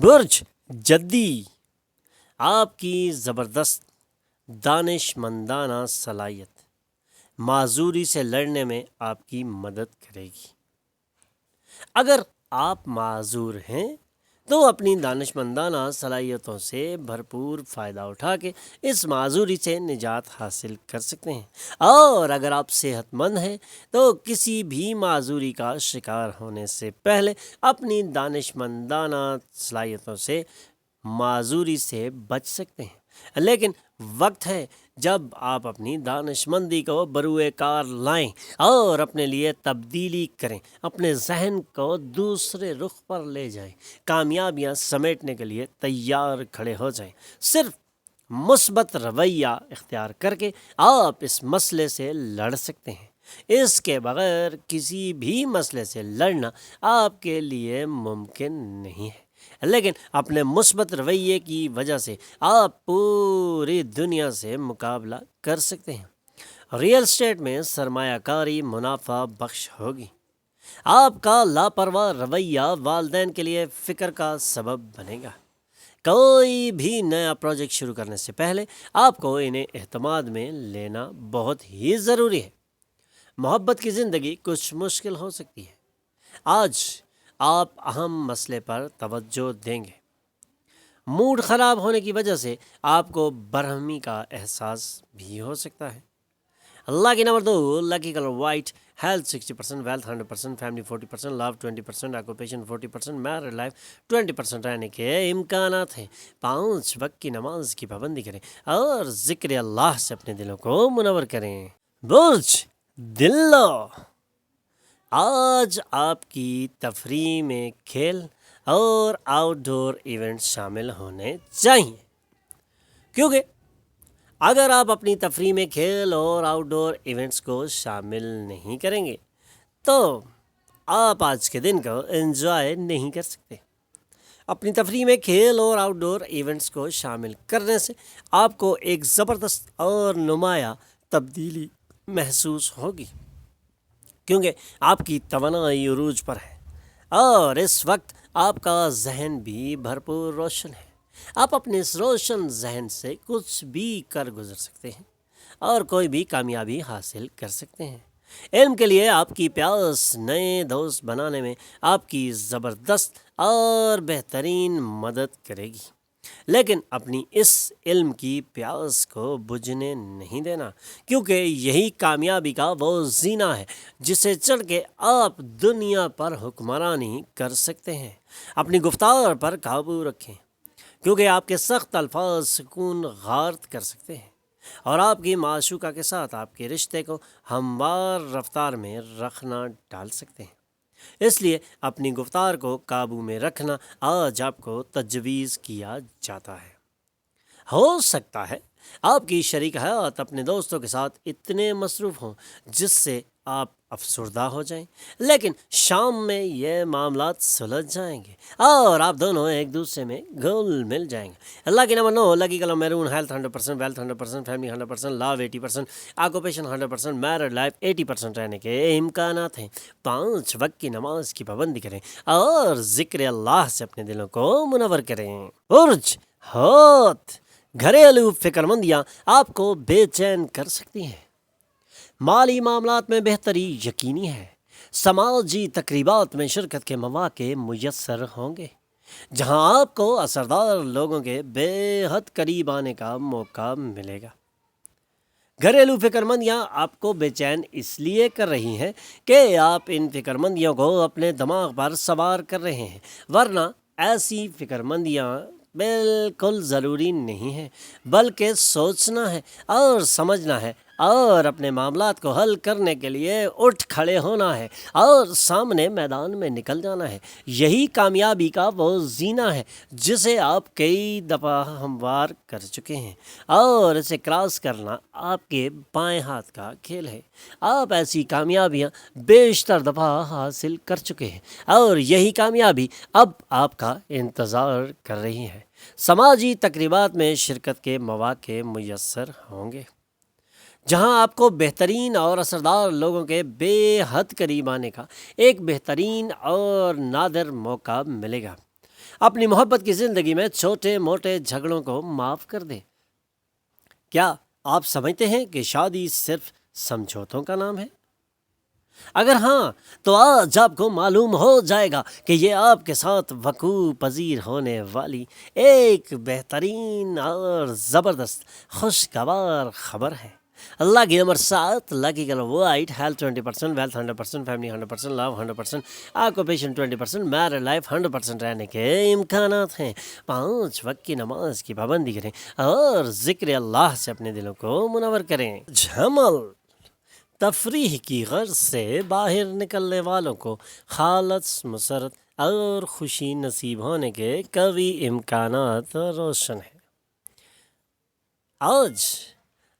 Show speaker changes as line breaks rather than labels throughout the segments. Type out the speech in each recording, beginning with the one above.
برج جدی، آپ کی زبردست دانش مندانہ صلاحیت معذوری سے لڑنے میں آپ کی مدد کرے گی۔ اگر آپ معذور ہیں تو اپنی دانش مندانہ صلاحیتوں سے بھرپور فائدہ اٹھا کے اس معذوری سے نجات حاصل کر سکتے ہیں، اور اگر آپ صحت مند ہیں تو کسی بھی معذوری کا شکار ہونے سے پہلے اپنی دانش مندانہ صلاحیتوں سے معذوری سے بچ سکتے ہیں۔ لیکن وقت ہے جب آپ اپنی دانش مندی کو بروئے کار لائیں اور اپنے لیے تبدیلی کریں، اپنے ذہن کو دوسرے رخ پر لے جائیں، کامیابیاں سمیٹنے کے لیے تیار کھڑے ہو جائیں۔ صرف مثبت رویہ اختیار کر کے آپ اس مسئلے سے لڑ سکتے ہیں۔ اس کے بغیر کسی بھی مسئلے سے لڑنا آپ کے لیے ممکن نہیں ہے، لیکن اپنے مثبت رویے کی وجہ سے آپ پوری دنیا سے مقابلہ کر سکتے ہیں۔ ریئل اسٹیٹ میں سرمایہ کاری منافع بخش ہوگی۔ آپ کا لاپرواہ رویہ والدین کے لیے فکر کا سبب بنے گا۔ کوئی بھی نیا پروجیکٹ شروع کرنے سے پہلے آپ کو انہیں اعتماد میں لینا بہت ہی ضروری ہے۔ محبت کی زندگی کچھ مشکل ہو سکتی ہے۔ آج آپ اہم مسئلے پر توجہ دیں گے۔ موڈ خراب ہونے کی وجہ سے آپ کو برہمی کا احساس بھی ہو سکتا ہے۔ Lucky number 2، lucky colour white, health 60%، wealth 100%، family 40%، love 20%، occupation 40%، married life 20% رہنے کے امکانات ہیں۔ 5 وقت کی نماز کی پابندی کریں اور ذکر اللہ سے اپنے دلوں کو منور کریں۔ برج دلو، آج آپ کی تفریح میں کھیل اور آؤٹ ڈور ایونٹس شامل ہونے چاہیے، کیونکہ اگر آپ اپنی تفریح میں کھیل اور آؤٹ ڈور ایونٹس کو شامل نہیں کریں گے تو آپ آج کے دن کو انجوائے نہیں کر سکتے۔ اپنی تفریح میں کھیل اور آؤٹ ڈور ایونٹس کو شامل کرنے سے آپ کو ایک زبردست اور نمایاں تبدیلی محسوس ہوگی، کیونکہ آپ کی توانائی عروج پر ہے اور اس وقت آپ کا ذہن بھی بھرپور روشن ہے۔ آپ اپنے اس روشن ذہن سے کچھ بھی کر گزر سکتے ہیں اور کوئی بھی کامیابی حاصل کر سکتے ہیں۔ علم کے لیے آپ کی پیاس نئے دوست بنانے میں آپ کی زبردست اور بہترین مدد کرے گی، لیکن اپنی اس علم کی پیاس کو بجھنے نہیں دینا، کیونکہ یہی کامیابی کا وہ زینہ ہے جسے چڑھ کے آپ دنیا پر حکمرانی کر سکتے ہیں۔ اپنی گفتار پر قابو رکھیں، کیونکہ آپ کے سخت الفاظ سکون غارت کر سکتے ہیں اور آپ کی معشوقہ کے ساتھ آپ کے رشتے کو ہموار رفتار میں رکھنا ڈال سکتے ہیں۔ اس لیے اپنی گفتار کو قابو میں رکھنا آج آپ کو تجویز کیا جاتا ہے۔ ہو سکتا ہے آپ کی شریک حیات اپنے دوستوں کے ساتھ اتنے مصروف ہوں جس سے آپ افسردہ ہو جائیں، لیکن شام میں یہ معاملات سلجھ جائیں گے اور آپ دونوں ایک دوسرے میں گھل مل جائیں گے۔ Lucky number 9، lucky colour maroon, health 100%، wealth 100%، family 100%، love 80%، occupation 100%، married life 80% رہنے کے امکانات ہیں۔ 5 وقت کی نماز کی پابندی کریں اور ذکر اللہ سے اپنے دلوں کو منور کریں۔ برج ہوت، گھریلو فکر مندیاں آپ کو بے چین کر سکتی ہیں۔ مالی معاملات میں بہتری یقینی ہے۔ سماجی تقریبات میں شرکت کے مواقع میسر ہوں گے، جہاں آپ کو اثردار لوگوں کے بے حد قریب آنے کا موقع ملے گا۔ گھریلو فکر مندیاں آپ کو بے چین اس لیے کر رہی ہیں کہ آپ ان فکر مندیوں کو اپنے دماغ پر سوار کر رہے ہیں، ورنہ ایسی فکر مندیاں بالکل ضروری نہیں ہے، بلکہ سوچنا ہے اور سمجھنا ہے اور اپنے معاملات کو حل کرنے کے لیے اٹھ کھڑے ہونا ہے اور سامنے میدان میں نکل جانا ہے۔ یہی کامیابی کا وہ زینہ ہے جسے آپ کئی دفعہ ہموار کر چکے ہیں، اور اسے کراس کرنا آپ کے بائیں ہاتھ کا کھیل ہے۔ آپ ایسی کامیابیاں بیشتر دفعہ حاصل کر چکے ہیں اور یہی کامیابی اب آپ کا انتظار کر رہی ہے۔ سماجی تقریبات میں شرکت کے مواقع میسر ہوں گے، جہاں آپ کو بہترین اور اثردار لوگوں کے بے حد قریب آنے کا ایک بہترین اور نادر موقع ملے گا۔ اپنی محبت کی زندگی میں چھوٹے موٹے جھگڑوں کو معاف کر دیں۔ کیا آپ سمجھتے ہیں کہ شادی صرف سمجھوتوں کا نام ہے؟ اگر ہاں تو آج آپ کو معلوم ہو جائے گا کہ یہ آپ کے ساتھ وقوع پذیر ہونے والی ایک بہترین اور زبردست خوشگوار خبر ہے۔ Lucky number 7، lucky colour white, health 20%، wealth 100%، family 100%، love 100%، occupation 20%، married life 100% رہنے کے امکانات ہیں۔ 5 وقت کی نماز کی پابندی کریں اور ذکر اللہ سے اپنے دلوں کو منور کریں۔ جھمل تفریح کی غرض سے باہر نکلنے والوں کو خالص مسرت اور خوشی نصیب ہونے کے قوی امکانات روشن ہیں۔ آج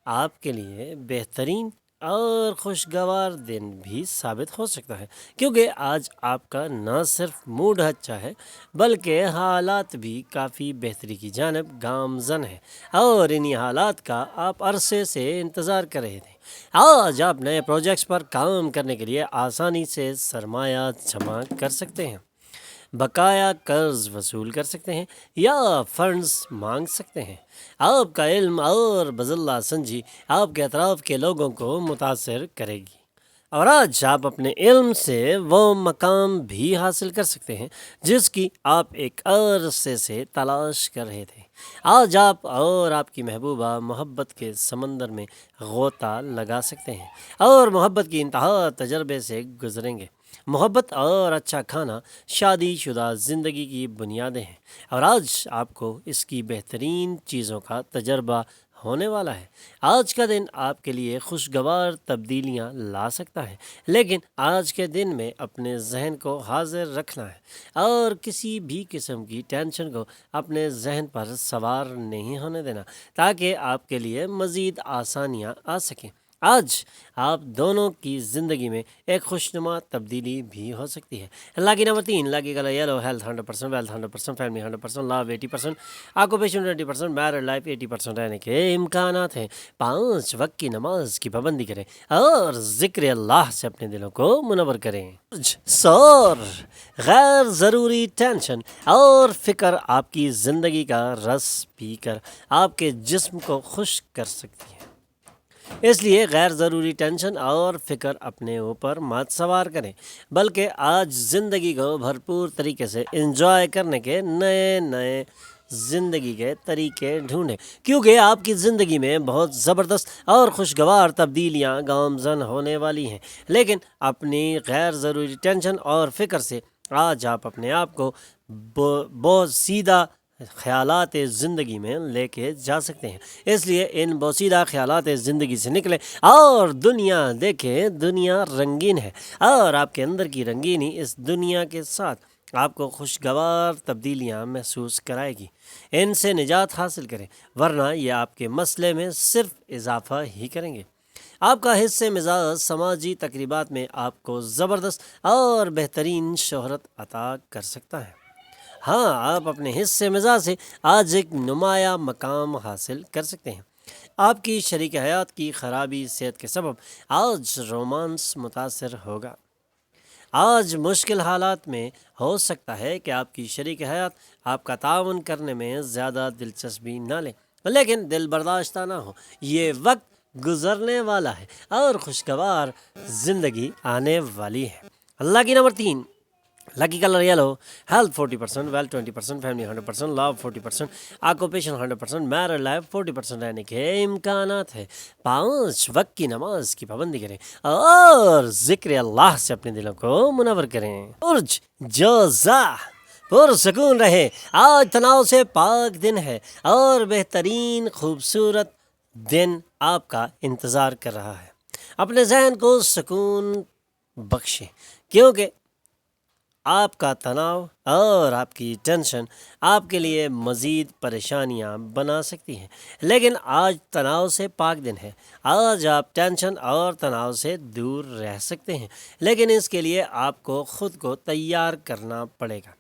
آپ کے لیے بہترین اور خوشگوار دن بھی ثابت ہو سکتا ہے، کیونکہ آج آپ کا نہ صرف موڈ اچھا ہے بلکہ حالات بھی کافی بہتری کی جانب گامزن ہیں، اور انہی حالات کا آپ عرصے سے انتظار کر رہے تھے۔ آج آپ نئے پروجیکٹس پر کام کرنے کے لیے آسانی سے سرمایہ جمع کر سکتے ہیں، بقایا قرض وصول کر سکتے ہیں یا فنڈز مانگ سکتے ہیں۔ آپ کا علم اور بذلہ سنجی آپ کے اطراف کے لوگوں کو متاثر کرے گی، اور آج آپ اپنے علم سے وہ مقام بھی حاصل کر سکتے ہیں جس کی آپ ایک عرصے سے تلاش کر رہے تھے۔ آج آپ اور آپ کی محبوبہ محبت کے سمندر میں غوطہ لگا سکتے ہیں اور محبت کی انتہا تجربے سے گزریں گے۔ محبت اور اچھا کھانا شادی شدہ زندگی کی بنیادیں ہیں، اور آج آپ کو اس کی بہترین چیزوں کا تجربہ ہونے والا ہے۔ آج کا دن آپ کے لیے خوشگوار تبدیلیاں لا سکتا ہے، لیکن آج کے دن میں اپنے ذہن کو حاضر رکھنا ہے اور کسی بھی قسم کی ٹینشن کو اپنے ذہن پر سوار نہیں ہونے دینا تاکہ آپ کے لیے مزید آسانیاں آ سکیں۔ آج آپ دونوں کی زندگی میں ایک خوشنما تبدیلی بھی ہو سکتی ہے۔ Lucky number 3، lucky colour yellow, health 100%، wealth 100%، family 100%، love 80%، occupation 20%، married life 80% رہنے کے امکانات ہیں۔ 5 وقت کی نماز کی پابندی کریں اور ذکر اللہ سے اپنے دلوں کو منور کریں۔ سور غیر ضروری ٹینشن اور فکر آپ کی زندگی کا رس پی کر آپ کے جسم کو خشک کر سکتی ہے، اس لیے غیر ضروری ٹینشن اور فکر اپنے اوپر مت سوار کریں، بلکہ آج زندگی کو بھرپور طریقے سے انجوائے کرنے کے نئے زندگی کے طریقے ڈھونڈیں، کیونکہ آپ کی زندگی میں بہت زبردست اور خوشگوار تبدیلیاں گامزن ہونے والی ہیں۔ لیکن اپنی غیر ضروری ٹینشن اور فکر سے آج آپ اپنے آپ کو بہت سیدھا خیالات زندگی میں لے کے جا سکتے ہیں، اس لیے ان بوسیدہ خیالات زندگی سے نکلیں اور دنیا دیکھیں۔ دنیا رنگین ہے اور آپ کے اندر کی رنگینی اس دنیا کے ساتھ آپ کو خوشگوار تبدیلیاں محسوس کرائے گی۔ ان سے نجات حاصل کریں، ورنہ یہ آپ کے مسئلے میں صرف اضافہ ہی کریں گے۔ آپ کا حصہ مزاج سماجی تقریبات میں آپ کو زبردست اور بہترین شہرت عطا کر سکتا ہے۔ ہاں، آپ اپنے حصے مزاج سے آج ایک نمایاں مقام حاصل کر سکتے ہیں۔ آپ کی شریک حیات کی خرابی صحت کے سبب آج رومانس متاثر ہوگا۔ آج مشکل حالات میں ہو سکتا ہے کہ آپ کی شریک حیات آپ کا تعاون کرنے میں زیادہ دلچسپی نہ لیں، لیکن دل برداشتہ نہ ہو، یہ وقت گزرنے والا ہے اور خوشگوار زندگی آنے والی ہے۔ Lucky number 3، lucky colour yellow, health 40%، wealth 20%، family 100%، love 40%، occupation 100%، married life 40% رہنے کے امکانات ہیں۔ 5 وقت کی نماز کی پابندی کریں اور ذکر اللہ سے اپنے دلوں کو منور کریں۔ برج جوزا پرسکون رہے، آج تناؤ سے پاک دن ہے اور بہترین خوبصورت دن آپ کا انتظار کر رہا ہے۔ اپنے ذہن کو سکون بخشیں، کیونکہ آپ کا تناؤ اور آپ کی ٹینشن آپ کے لیے مزید پریشانیاں بنا سکتی ہیں، لیکن آج تناؤ سے پاک دن ہے۔ آج آپ ٹینشن اور تناؤ سے دور رہ سکتے ہیں، لیکن اس کے لیے آپ کو خود کو تیار کرنا پڑے گا،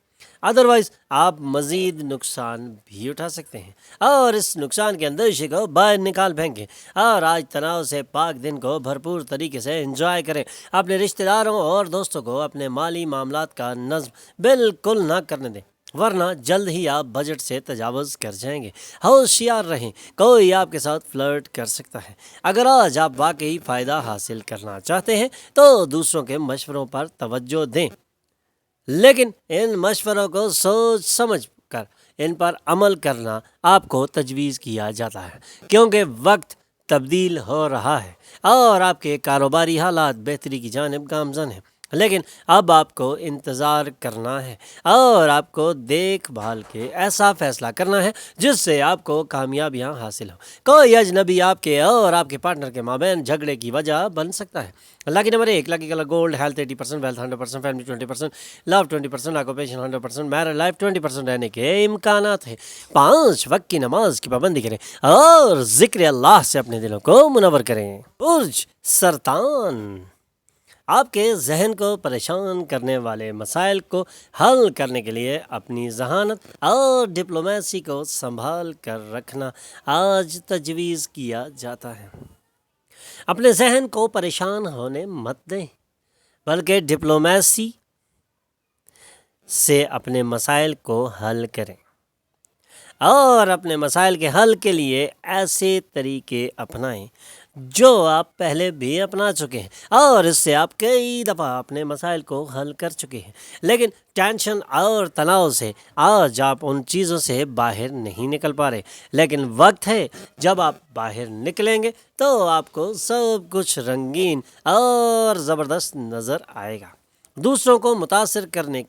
ادروائز آپ مزید نقصان بھی اٹھا سکتے ہیں، اور اس نقصان کے اندیشے کو باہر نکال پھینکیں اور آج تناؤ سے پاک دن کو بھرپور طریقے سے انجوائے کریں۔ اپنے رشتہ داروں اور دوستوں کو اپنے مالی معاملات کا نظم بالکل نہ کرنے دیں ورنہ جلد ہی آپ بجٹ سے تجاوز کر جائیں گے۔ ہوشیار رہیں، کوئی آپ کے ساتھ فلرٹ کر سکتا ہے۔ اگر آج آپ واقعی فائدہ حاصل کرنا چاہتے ہیں تو دوسروں کے مشوروں پر توجہ دیں، لیکن ان مشوروں کو سوچ سمجھ کر ان پر عمل کرنا آپ کو تجویز کیا جاتا ہے، کیونکہ وقت تبدیل ہو رہا ہے اور آپ کے کاروباری حالات بہتری کی جانب گامزن ہیں۔ لیکن اب آپ کو انتظار کرنا ہے اور آپ کو دیکھ بھال کے ایسا فیصلہ کرنا ہے جس سے آپ کو کامیابیاں حاصل ہوں۔ کوئی اجنبی آپ کے اور آپ کے پارٹنر کے مابین جھگڑے کی وجہ بن سکتا ہے۔ Lucky number 1، lucky colour gold, health 80%، wealth 100%، family 20%، love 20%، occupation 100%، married life 20% رہنے کے امکانات ہیں۔ 5 وقت کی نماز کی پابندی کریں اور ذکر اللہ سے اپنے دلوں کو منور کریں۔ برج سرطان، آپ کے ذہن کو پریشان کرنے والے مسائل کو حل کرنے کے لیے اپنی ذہانت اور ڈپلومیسی کو سنبھال کر رکھنا آج تجویز کیا جاتا ہے۔ اپنے ذہن کو پریشان ہونے مت دیں، بلکہ ڈپلومیسی سے اپنے مسائل کو حل کریں اور اپنے مسائل کے حل کے لیے ایسے طریقے اپنائیں جو آپ پہلے بھی اپنا چکے ہیں اور اس سے آپ کئی دفعہ اپنے مسائل کو حل کر چکے ہیں، لیکن ٹینشن اور تناؤ سے آج آپ ان چیزوں سے باہر نہیں نکل پا رہے، لیکن وقت ہے جب آپ باہر نکلیں گے تو آپ کو سب کچھ رنگین اور زبردست نظر آئے گا۔ دوسروں کو متاثر کرنے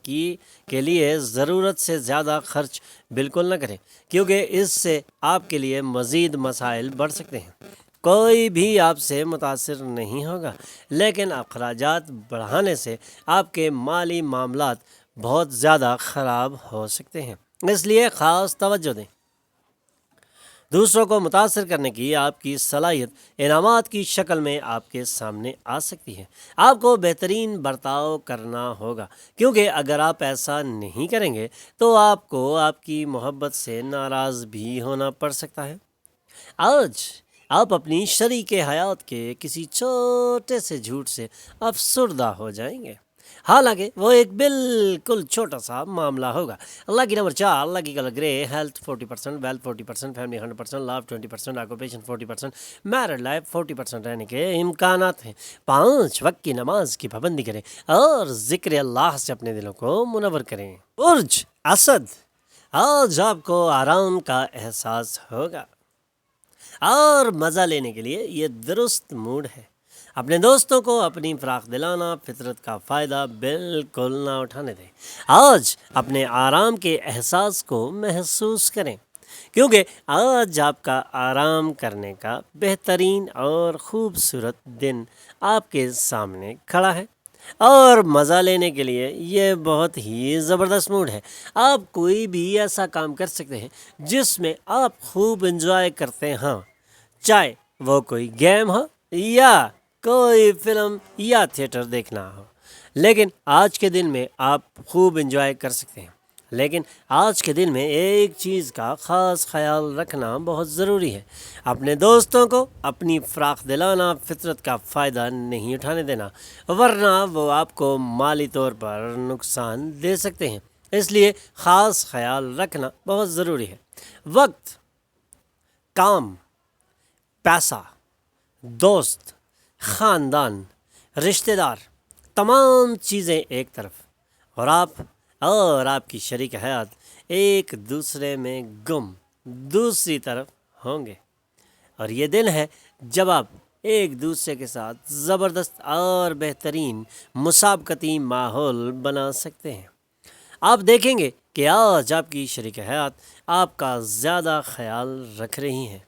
کے لیے ضرورت سے زیادہ خرچ بالکل نہ کریں، کیونکہ اس سے آپ کے لیے مزید مسائل بڑھ سکتے ہیں۔ کوئی بھی آپ سے متاثر نہیں ہوگا، لیکن اخراجات بڑھانے سے آپ کے مالی معاملات بہت زیادہ خراب ہو سکتے ہیں، اس لیے خاص توجہ دیں۔ دوسروں کو متاثر کرنے کی آپ کی صلاحیت انعامات کی شکل میں آپ کے سامنے آ سکتی ہے۔ آپ کو بہترین برتاؤ کرنا ہوگا، کیونکہ اگر آپ ایسا نہیں کریں گے تو آپ کو آپ کی محبت سے ناراض بھی ہونا پڑ سکتا ہے۔ آج آپ اپنی شریک حیات کے کسی چھوٹے سے جھوٹ سے افسردہ ہو جائیں گے، حالانکہ وہ ایک بالکل چھوٹا سا معاملہ ہوگا۔ اللہ کی نمبر 4، اللہ کی کلر گرے، ہیلتھ 40%، ویلتھ 40%، فیملی 100%، لو 20%، آکوپیشن 40%، میرڈ لائف 40% رہنے کے امکانات ہیں۔ 5 وقت کی نماز کی پابندی کریں اور ذکر اللہ سے اپنے دلوں کو منور کریں۔ برج اسد، آج آپ کو آرام کا احساس ہوگا اور مزہ لینے کے لیے یہ درست موڈ ہے۔ اپنے دوستوں کو اپنی فراخ دلانہ فطرت کا فائدہ بالکل نہ اٹھانے دیں۔ آج اپنے آرام کے احساس کو محسوس کریں، کیونکہ آج آپ کا آرام کرنے کا بہترین اور خوبصورت دن آپ کے سامنے کھڑا ہے اور مزہ لینے کے لیے یہ بہت ہی زبردست موڈ ہے۔ آپ کوئی بھی ایسا کام کر سکتے ہیں جس میں آپ خوب انجوائے کرتے ہیں، چاہے وہ کوئی گیم ہو یا کوئی فلم یا تھیٹر دیکھنا ہو، لیکن آج کے دن میں آپ خوب انجوائے کر سکتے ہیں۔ لیکن آج کے دن میں ایک چیز کا خاص خیال رکھنا بہت ضروری ہے، اپنے دوستوں کو اپنی فراخ دلانہ فطرت کا فائدہ نہیں اٹھانے دینا، ورنہ وہ آپ کو مالی طور پر نقصان دے سکتے ہیں، اس لیے خاص خیال رکھنا بہت ضروری ہے۔ وقت، کام، پیسہ، دوست، خاندان، رشتہ دار، تمام چیزیں ایک طرف اور آپ کی شریک حیات ایک دوسرے میں گم دوسری طرف ہوں گے، اور یہ دن ہے جب آپ ایک دوسرے کے ساتھ زبردست اور بہترین مسابقتی ماحول بنا سکتے ہیں۔ آپ دیکھیں گے کہ آج آپ کی شریک حیات آپ کا زیادہ خیال رکھ رہی ہیں۔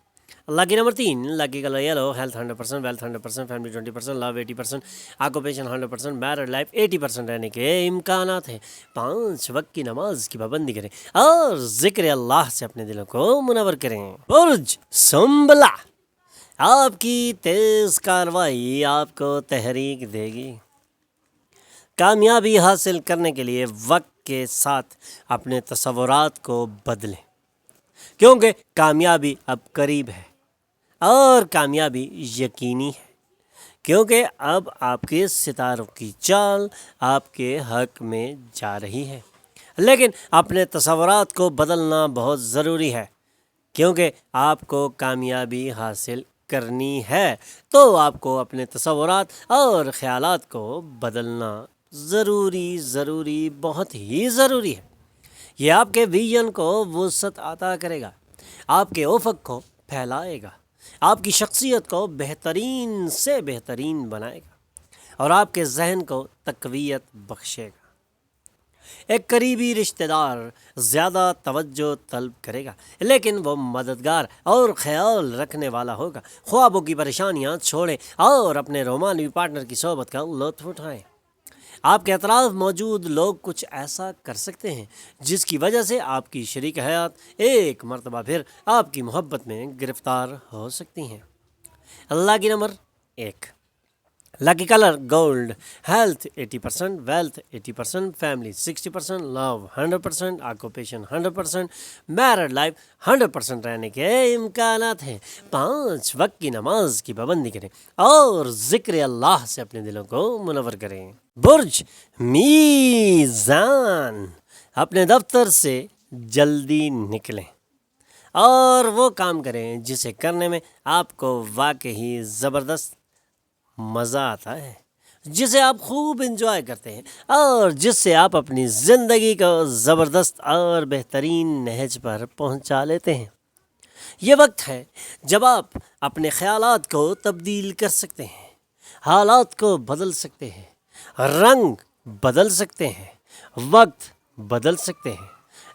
اللہ کی نمبر 3، اللہ کی colour yellow, health 100%، wealth 100%، family 20%، لو 80%، آکوپیشن 100%، میرڈ لائف 80% رہنے کے امکانات ہیں۔ 5 وقت کی نماز کی پابندی کریں اور ذکر اللہ سے اپنے دلوں کو منور کریں۔ برج سنبلہ، آپ کی تیز کارروائی آپ کو تحریک دے گی۔ کامیابی حاصل کرنے کے لیے وقت کے ساتھ اپنے تصورات کو بدلیں، کیونکہ کامیابی اب قریب ہے اور کامیابی یقینی ہے، کیونکہ اب آپ کے ستاروں کی چال آپ کے حق میں جا رہی ہے۔ لیکن اپنے تصورات کو بدلنا بہت ضروری ہے، کیونکہ آپ کو کامیابی حاصل کرنی ہے تو آپ کو اپنے تصورات اور خیالات کو بدلنا ضروری بہت ہی ضروری ہے۔ یہ آپ کے ویژن کو وسعت عطا کرے گا، آپ کے افق کو پھیلائے گا، آپ کی شخصیت کو بہترین سے بہترین بنائے گا اور آپ کے ذہن کو تقویت بخشے گا۔ ایک قریبی رشتہ دار زیادہ توجہ طلب کرے گا، لیکن وہ مددگار اور خیال رکھنے والا ہوگا۔ خوابوں کی پریشانیاں چھوڑیں اور اپنے رومانوی پارٹنر کی صحبت کا لطف اٹھائیں۔ آپ کے اطراف موجود لوگ کچھ ایسا کر سکتے ہیں جس کی وجہ سے آپ کی شریک حیات ایک مرتبہ پھر آپ کی محبت میں گرفتار ہو سکتی ہیں۔ Lucky number 1، lucky colour gold, health 80%، wealth 80%، family 60%، love 100%، occupation 100%، married life 100% رہنے کے امکانات ہیں۔ 5 وقت کی نماز کی پابندی کریں اور ذکر اللہ سے اپنے دلوں کو منور کریں۔ برج میزان، اپنے دفتر سے جلدی نکلیں اور وہ کام کریں جسے کرنے میں آپ کو واقعی زبردست مزہ آتا ہے، جسے آپ خوب انجوائے کرتے ہیں اور جس سے آپ اپنی زندگی کو زبردست اور بہترین نہج پر پہنچا لیتے ہیں۔ یہ وقت ہے جب آپ اپنے خیالات کو تبدیل کر سکتے ہیں، حالات کو بدل سکتے ہیں، رنگ بدل سکتے ہیں، وقت بدل سکتے ہیں،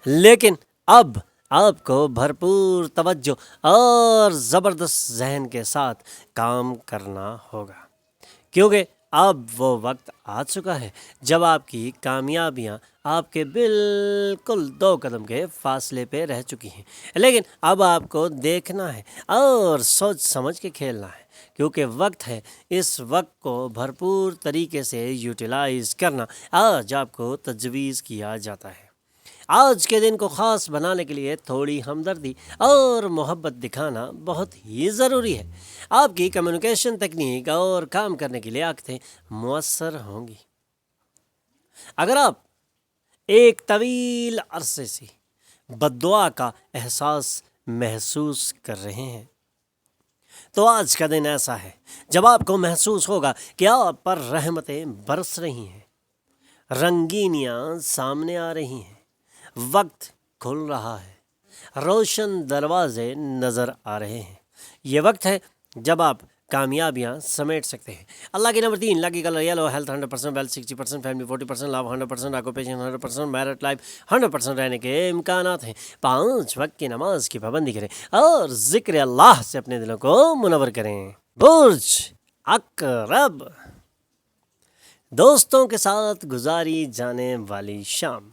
لیکن اب آپ کو بھرپور توجہ اور زبردست ذہن کے ساتھ کام کرنا ہوگا، کیونکہ اب وہ وقت آ چکا ہے جب آپ کی کامیابیاں آپ کے بالکل 2 قدم کے فاصلے پہ رہ چکی ہیں، لیکن اب آپ کو دیکھنا ہے اور سوچ سمجھ کے کھیلنا ہے، کیونکہ وقت ہے۔ اس وقت کو بھرپور طریقے سے یوٹیلائز کرنا آج آپ کو تجویز کیا جاتا ہے۔ آج کے دن کو خاص بنانے کے لیے تھوڑی ہمدردی اور محبت دکھانا بہت ہی ضروری ہے۔ آپ کی کمیونیکیشن تکنیک اور کام کرنے کی لیاقتیں مؤثر ہوں گی۔ اگر آپ ایک طویل عرصے سے بد دعا کا احساس محسوس کر رہے ہیں تو آج کا دن ایسا ہے جب آپ کو محسوس ہوگا کہ آپ پر رحمتیں برس رہی ہیں، رنگینیاں سامنے آ رہی ہیں، وقت کھل رہا ہے، روشن دروازے نظر آ رہے ہیں۔ یہ وقت ہے جب آپ کامیابیاں سمیٹ سکتے ہیں۔ Lucky number 3، lucky colour yellow, health 100%، wealth 60%، family 40%، love 100%، occupation 100%، married life 100% رہنے کے امکانات ہیں۔ 5 وقت کی نماز کی پابندی کریں اور ذکر اللہ سے اپنے دلوں کو منور کریں۔ برج عقرب، دوستوں کے ساتھ گزاری جانے والی شام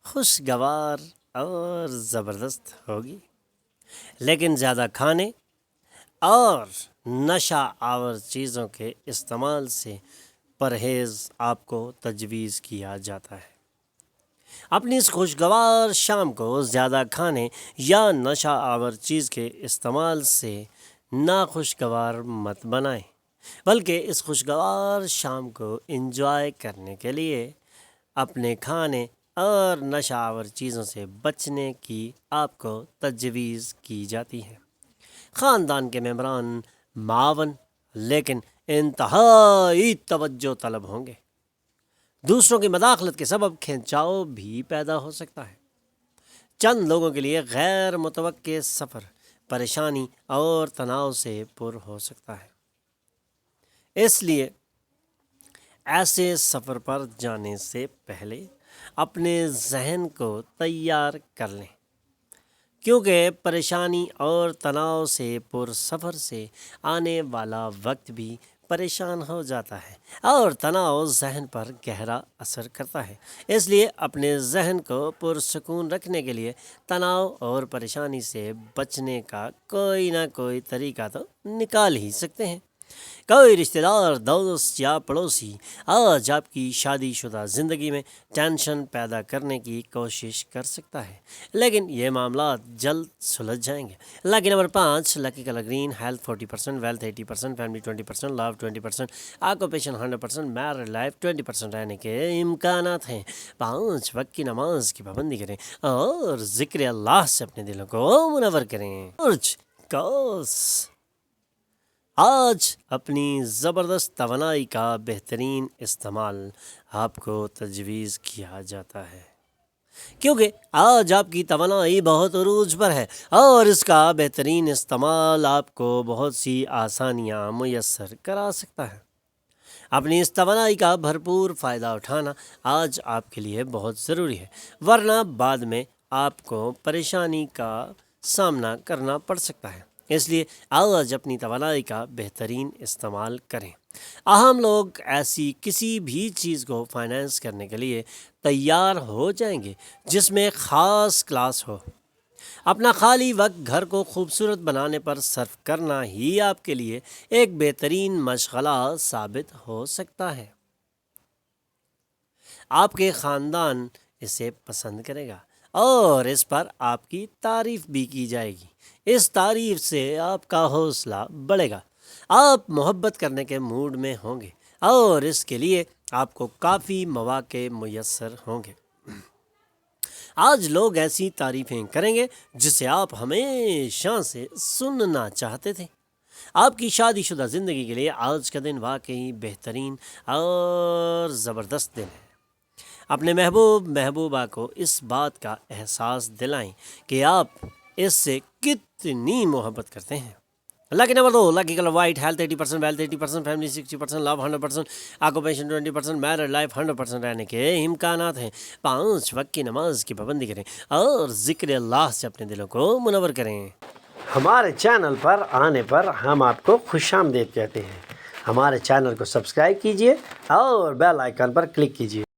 خوشگوار اور زبردست ہوگی، لیکن زیادہ کھانے اور نشہ آور چیزوں کے استعمال سے پرہیز آپ کو تجویز کیا جاتا ہے۔ اپنی اس خوشگوار شام کو زیادہ کھانے یا نشہ آور چیز کے استعمال سے ناخوشگوار مت بنائیں، بلکہ اس خوشگوار شام کو انجوائے کرنے کے لیے اپنے کھانے اور نشہ آور چیزوں سے بچنے کی آپ کو تجویز کی جاتی ہے۔ خاندان کے ممبران معاون لیکن انتہائی توجہ طلب ہوں گے۔ دوسروں کی مداخلت کے سبب کھنچاؤ بھی پیدا ہو سکتا ہے۔ چند لوگوں کے لیے غیر متوقع سفر پریشانی اور تناؤ سے پر ہو سکتا ہے، اس لیے ایسے سفر پر جانے سے پہلے اپنے ذہن کو تیار کر لیں، کیونکہ پریشانی اور تناؤ سے پر سفر سے آنے والا وقت بھی پریشان ہو جاتا ہے اور تناؤ ذہن پر گہرا اثر کرتا ہے۔ اس لیے اپنے ذہن کو پرسکون رکھنے کے لیے تناؤ اور پریشانی سے بچنے کا کوئی نہ کوئی طریقہ تو نکال ہی سکتے ہیں۔ کوئی رشتہ دار، دوست یا پڑوسی آج آپ کی شادی شدہ زندگی میں ٹینشن پیدا کرنے کی کوشش کر سکتا ہے، لیکن یہ معاملات جلد سلجھ جائیں گے۔ Lucky number 5، lucky colour green, health 40%، wealth 80%، family 20%، love 20%، occupation 100%، married life 20% رہنے کے امکانات ہیں۔ 5 وقت کی نماز کی پابندی کریں اور ذکر اللہ سے اپنے دلوں کو منور کریں۔ کوس آج اپنی زبردست توانائی کا بہترین استعمال آپ کو تجویز کیا جاتا ہے، کیونکہ آج آپ کی توانائی بہت عروج پر ہے اور اس کا بہترین استعمال آپ کو بہت سی آسانیاں میسر کرا سکتا ہے۔ اپنی اس توانائی کا بھرپور فائدہ اٹھانا آج آپ کے لیے بہت ضروری ہے، ورنہ بعد میں آپ کو پریشانی کا سامنا کرنا پڑ سکتا ہے۔ اس لیے آج اپنی توانائی کا بہترین استعمال کریں۔ ہم لوگ ایسی کسی بھی چیز کو فائنینس کرنے کے لیے تیار ہو جائیں گے جس میں خاص کلاس ہو۔ اپنا خالی وقت گھر کو خوبصورت بنانے پر صرف کرنا ہی آپ کے لیے ایک بہترین مشغلہ ثابت ہو سکتا ہے۔ آپ کے خاندان اسے پسند کرے گا اور اس پر آپ کی تعریف بھی کی جائے گی۔ اس تعریف سے آپ کا حوصلہ بڑھے گا، آپ محبت کرنے کے موڈ میں ہوں گے اور اس کے لیے آپ کو کافی مواقع میسر ہوں گے۔ آج لوگ ایسی تعریفیں کریں گے جسے آپ ہمیشہ سے سننا چاہتے تھے۔ آپ کی شادی شدہ زندگی کے لیے آج کا دن واقعی بہترین اور زبردست دن ہے۔ اپنے محبوبہ کو اس بات کا احساس دلائیں کہ آپ اس سے کتنی محبت کرتے ہیں۔ Lucky number 2، lucky colour white, health 80%، wealth 80%، family 60%، love 100%، occupation 20%، married life 100% رہنے کے امکانات ہیں۔ 5 وقت کی نماز کی پابندی کریں اور ذکر اللہ سے اپنے دلوں کو منور کریں۔ ہمارے چینل پر آنے پر ہم آپ کو خوش آمدید کہتے ہیں۔ ہمارے چینل کو سبسکرائب کیجیے اور بیل آئیکن پر کلک کیجیے۔